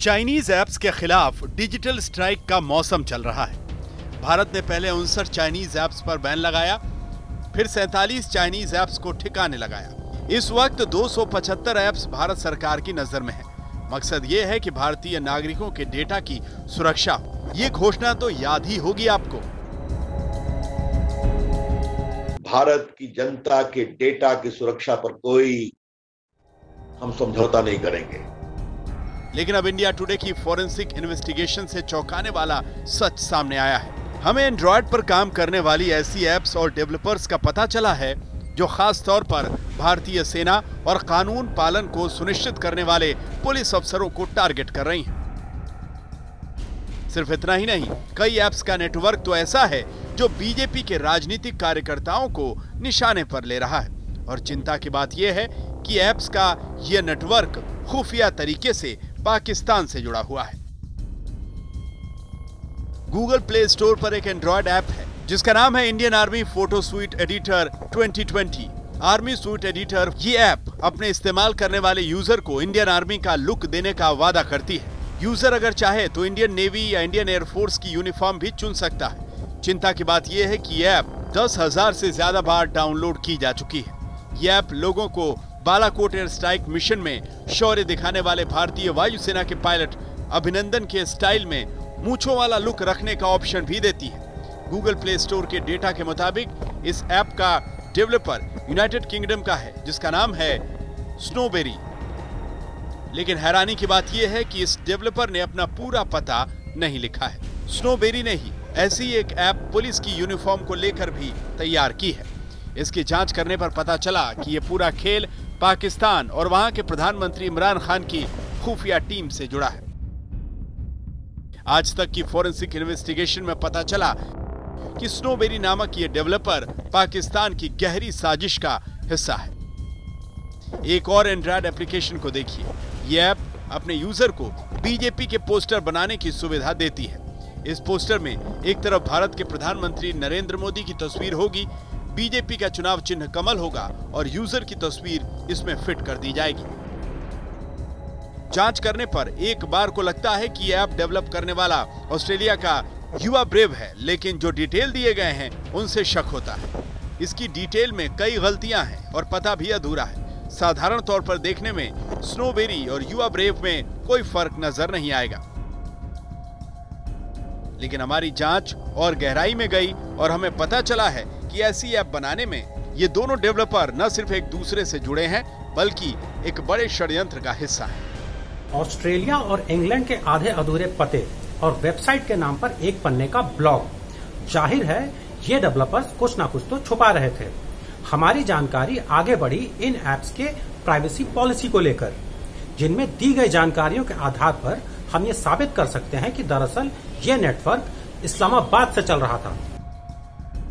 Chinese apps के खिलाफ digital strike का मौसम चल रहा है। भारत ने पहले 59 चाइनीज ऐप्स पर बैन लगाया, फिर 47 चाइनीज ऐप्स को ठिकाने लगाया। इस वक्त 275 ऐप्स भारत सरकार की नजर में है। मकसद ये है कि भारतीय नागरिकों के डेटा की सुरक्षा हो। ये घोषणा तो याद ही होगी आपको। भारत की जनता के डेटा की सुरक्षा पर कोई हम समझौता नहीं करेंगे। लेकिन अब इंडिया टुडे की फॉरेंसिक इन्वेस्टिगेशन से चौंकाने वाला सच सामने आया है। हमें एंड्रॉयड पर काम करने वाली ऐसी ऐप्स और डेवलपर्स का पता चला है जो खास तौर पर भारतीय सेना और कानून पालन को सुनिश्चित करने वाले पुलिस अफसरों को टारगेट कर रही हैं। सिर्फ इतना ही नहीं, कई ऐप्स का नेटवर्क तो ऐसा है जो बीजेपी के राजनीतिक कार्यकर्ताओं को निशाने पर ले रहा है। और चिंता की बात यह है कि ऐप्स का यह नेटवर्क खुफिया तरीके से पाकिस्तान से जुड़ा हुआ है। गूगल प्ले स्टोर पर एक एंड्रॉयड ऐप है जिसका नाम है Indian army photo sweet editor 2020। Army sweet editor ये ऐप अपने इस्तेमाल करने वाले यूजर को इंडियन आर्मी का लुक देने का वादा करती है। यूजर अगर चाहे तो इंडियन नेवी या इंडियन एयरफोर्स की यूनिफॉर्म भी चुन सकता है। चिंता की बात यह है कि ये ऐप 10,000 से ज्यादा बार डाउनलोड की जा चुकी है। ये ऐप लोगों को बालाकोट एयर स्ट्राइक मिशन में शौर्य दिखाने वाले भारतीय वायुसेना के पायलट अभिनंदन के स्टाइल में मूंछों वाला लुक रखने का ऑप्शन भी देती है। गूगल प्ले स्टोर के डेटा के मुताबिक इस ऐप का डेवलपर यूनाइटेड किंगडम का है जिसका नाम है स्नोबेरी। लेकिन हैरानी की बात यह है कि इस डेवलपर ने अपना पूरा पता नहीं लिखा है। स्नोबेरी ने ही ऐसी एक ऐप पुलिस की यूनिफॉर्म को लेकर भी तैयार की है। इसकी जांच करने पर पता चला कि यह पूरा खेल पाकिस्तान और वहां के प्रधानमंत्री इमरान खान की खुफिया टीम से जुड़ा है। आज तक की फॉरेंसिक इन्वेस्टिगेशन में पता चला कि स्नोबेरी नामक ये डेवलपर पाकिस्तान की गहरी साजिश का हिस्सा है। एक और एंड्रॉयड एप्लीकेशन को देखिए। यह ऐप अपने यूजर को बीजेपी के पोस्टर बनाने की सुविधा देती है। इस पोस्टर में एक तरफ भारत के प्रधानमंत्री नरेंद्र मोदी की तस्वीर होगी, बीजेपी का चुनाव चिन्ह कमल होगा और यूजर की तस्वीर इसमें फिट कर दी जाएगी। जांच करने पर एक बार को लगता है कि यह ऐप डेवलप करने वाला ऑस्ट्रेलिया का युवा ब्रेव है, लेकिन जो डिटेल दिए गए हैं उनसे शक होता है। इसकी डिटेल में कई गलतियां हैं और पता भी अधूरा है। साधारण तौर पर देखने में स्नोबेरी और युवा ब्रेव में कोई फर्क नजर नहीं आएगा, लेकिन हमारी जांच और गहराई में गई और हमें पता चला है कि ऐसी ऐप बनाने में ये दोनों डेवलपर न सिर्फ एक दूसरे से जुड़े हैं बल्कि एक बड़े षड्यंत्र का हिस्सा हैं। ऑस्ट्रेलिया और इंग्लैंड के आधे अधूरे पते और वेबसाइट के नाम पर एक पन्ने का ब्लॉग। जाहिर है ये डेवलपर्स कुछ ना कुछ तो छुपा रहे थे। हमारी जानकारी आगे बढ़ी इन ऐप्स के प्राइवेसी पॉलिसी को लेकर, जिनमें दी गई जानकारियों के आधार पर हम ये साबित कर सकते हैं कि दरअसल ये नेटवर्क इस्लामाबाद से चल रहा था।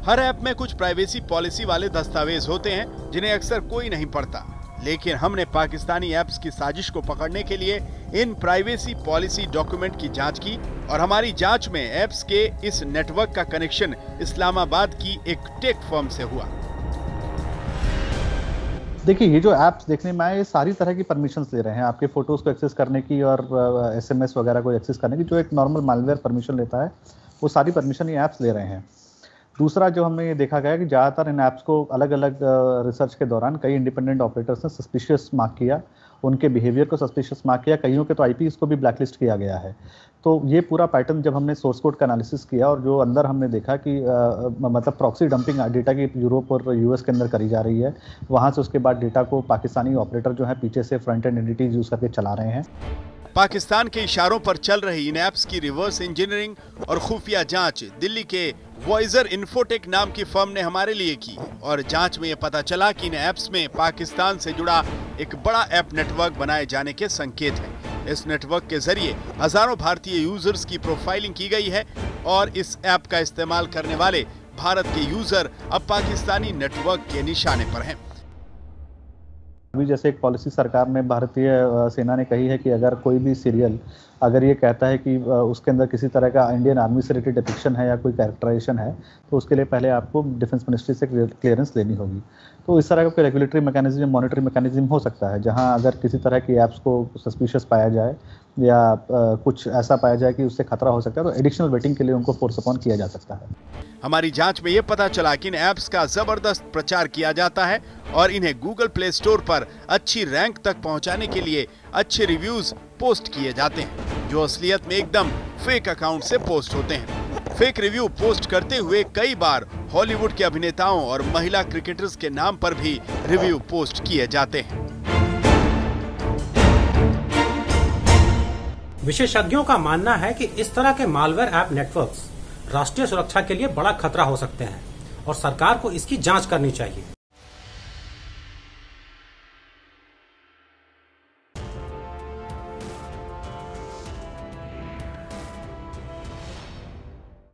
हर ऐप में कुछ प्राइवेसी पॉलिसी वाले दस्तावेज होते हैं जिन्हें अक्सर कोई नहीं पढ़ता, लेकिन हमने पाकिस्तानी ऐप्स की साजिश को पकड़ने के लिए इन प्राइवेसी पॉलिसी डॉक्यूमेंट की जांच की और हमारी जांच में ऐप्स के इस नेटवर्क का कनेक्शन इस्लामाबाद की एक टेक फर्म से हुआ। देखिए, ये जो ऐप्स देखने में आए ये सारी तरह की परमिशंस ले रहे हैं, आपके फोटोज को एक्सेस करने की और SMS वगैरह को एक्सेस करने की। जो एक नॉर्मल मालवेयर परमिशन लेता है वो सारी परमिशन ये ऐप्स ले रहे हैं। दूसरा जो हमने ये देखा गया कि ज़्यादातर इन ऐप्स को अलग अलग रिसर्च के दौरान कई इंडिपेंडेंट ऑपरेटर्स ने सस्पिशियस मार्क किया, उनके बिहेवियर को सस्पिशियस मार्क किया, कईयों के तो IPs को भी ब्लैकलिस्ट किया गया है। तो ये पूरा पैटर्न जब हमने सोर्स कोड का एनालिसिस किया और जो अंदर हमने देखा कि मतलब प्रॉक्सी डंपिंग डेटा की यूरोप और US के अंदर करी जा रही है, वहाँ से उसके बाद डेटा को पाकिस्तानी ऑपरेटर जो है पीछे से फ्रंट एंड एंटिटीज यूज करके चला रहे हैं। पाकिस्तान के इशारों पर चल रही इन ऐप्स की रिवर्स इंजीनियरिंग और खुफिया जांच दिल्ली के वॉइजर इन्फोटेक नाम की फर्म ने हमारे लिए की और जांच में यह पता चला कि इन ऐप्स में पाकिस्तान से जुड़ा एक बड़ा ऐप नेटवर्क बनाए जाने के संकेत हैं। इस नेटवर्क के जरिए हजारों भारतीय यूजर्स की प्रोफाइलिंग की गई है और इस ऐप का इस्तेमाल करने वाले भारत के यूजर अब पाकिस्तानी नेटवर्क के निशाने पर हैं। अभी जैसे एक पॉलिसी सरकार ने भारतीय सेना ने कही है कि अगर कोई भी सीरियल अगर ये कहता है कि उसके अंदर किसी तरह का इंडियन आर्मी से रिलेटेड डिपिक्शन है या कोई कैरेक्टराइजेशन है तो उसके लिए पहले आपको डिफेंस मिनिस्ट्री से क्लियरेंस लेनी होगी। तो इस तरह का रेगुलेटरी मैकेनिज्म, मॉनिटरिंग मैकेनिज्म हो सकता है, जहां अगर किसी तरह की ऐप्स को सस्पिशियस पाया जाए या कुछ ऐसा पाया जाए कि उससे खतरा हो सकता है, तो एडिशनल वेटिंग के लिए उनको फोर्स अपॉन किया जा सकता है। हमारी जांच में ये पता चला कि इन ऐप्स का जबरदस्त प्रचार किया जाता है और इन्हें गूगल प्ले स्टोर पर अच्छी रैंक तक पहुंचाने के लिए अच्छे रिव्यूज पोस्ट किए जाते हैं, जो असलियत में एकदम फेक अकाउंट से पोस्ट होते हैं। फेक रिव्यू पोस्ट करते हुए कई बार हॉलीवुड के अभिनेताओं और महिला क्रिकेटर्स के नाम पर भी रिव्यू पोस्ट किए जाते हैं। विशेषज्ञों का मानना है कि इस तरह के मालवेयर ऐप नेटवर्क्स राष्ट्रीय सुरक्षा के लिए बड़ा खतरा हो सकते हैं और सरकार को इसकी जांच करनी चाहिए।